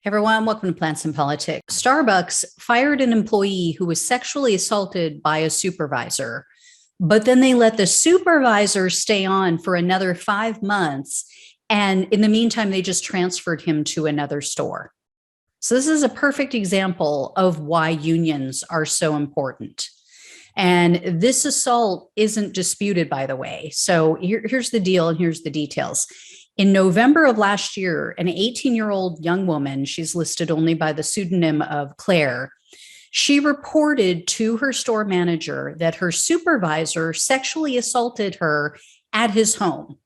Everyone, welcome to Plants and Politics. Starbucks fired an employee who was sexually assaulted by a supervisor, but then they let the supervisor stay on for another 5 months. And in the meantime, they just transferred him to another store. So this is a perfect example of why unions are so important. And this assault isn't disputed, by the way. So here's the deal and here's the details. In November of last year, an 18-year-old young woman, she's listed only by the pseudonym of Claire, she reported to her store manager that her supervisor sexually assaulted her at his home.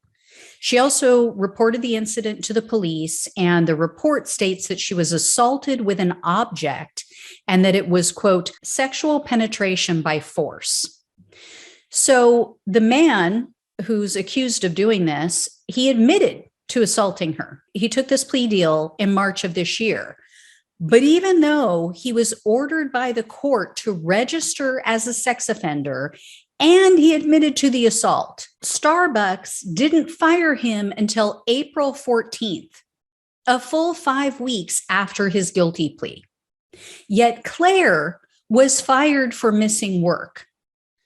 She also reported the incident to the police, and the report states that she was assaulted with an object and that it was, quote, sexual penetration by force. So the man who's accused of doing this, he admitted to assaulting her. He took this plea deal in March of this year. But even though he was ordered by the court to register as a sex offender and he admitted to the assault, Starbucks didn't fire him until April 14th, a full 5 weeks after his guilty plea. Yet Claire was fired for missing work,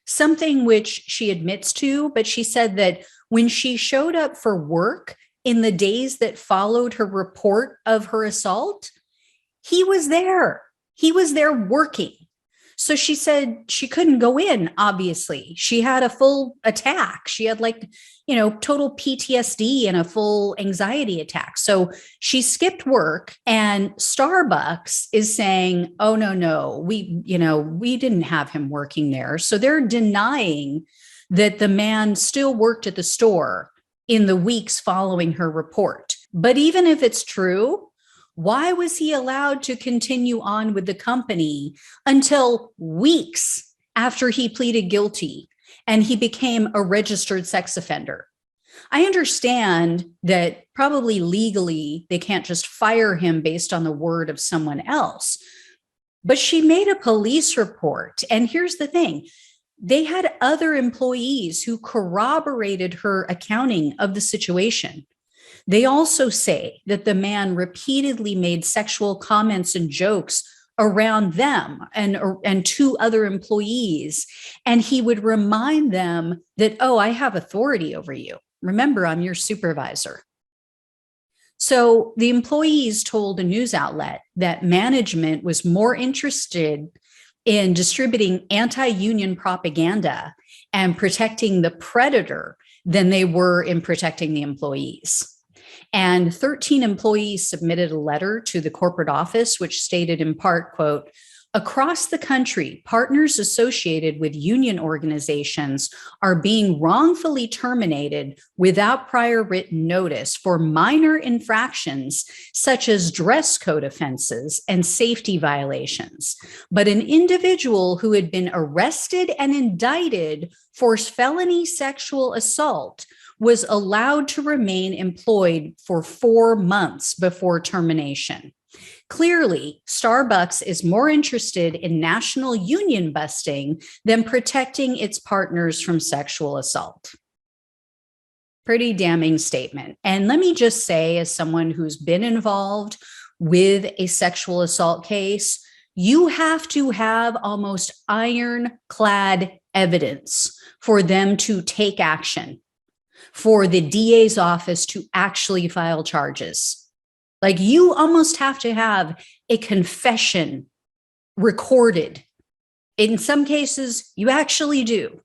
something which she admits to, but she said that when she showed up for work in the days that followed her report of her assault, he was there. He was there working. So she said she couldn't go in, obviously. She had a full attack. She had total PTSD and a full anxiety attack. So she skipped work, and Starbucks is saying, oh, no, we didn't have him working there. So they're denying that the man still worked at the store in the weeks following her report. But even if it's true, why was he allowed to continue on with the company until weeks after he pleaded guilty and he became a registered sex offender? I understand that probably legally they can't just fire him based on the word of someone else, but she made a police report. And here's the thing. They had other employees who corroborated her accounting of the situation. They also say that the man repeatedly made sexual comments and jokes around them and two other employees. And he would remind them that, oh, I have authority over you. Remember, I'm your supervisor. So the employees told a news outlet that management was more interested in distributing anti-union propaganda and protecting the predator than they were in protecting the employees. And 13 employees submitted a letter to the corporate office, which stated in part, quote, across the country, partners associated with union organizations are being wrongfully terminated without prior written notice for minor infractions such as dress code offenses and safety violations. But an individual who had been arrested and indicted for felony sexual assault was allowed to remain employed for 4 months before termination. Clearly, Starbucks is more interested in national union busting than protecting its partners from sexual assault. Pretty damning statement. And let me just say, as someone who's been involved with a sexual assault case, you have to have almost ironclad evidence for them to take action, for the DA's office to actually file charges. Like, you almost have to have a confession recorded. In some cases, you actually do.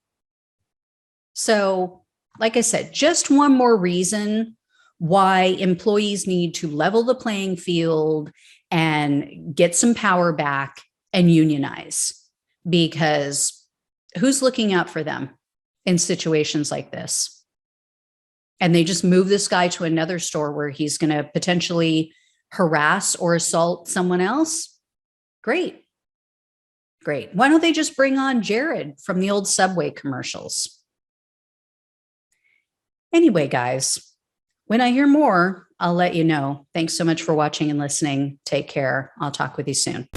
So, like I said, just one more reason why employees need to level the playing field and get some power back and unionize, because who's looking out for them in situations like this? And they just move this guy to another store where he's going to potentially harass or assault someone else. Great. Why don't they just bring on Jared from the old Subway commercials? Anyway, guys, when I hear more, I'll let you know. Thanks so much for watching and listening. Take care. I'll talk with you soon.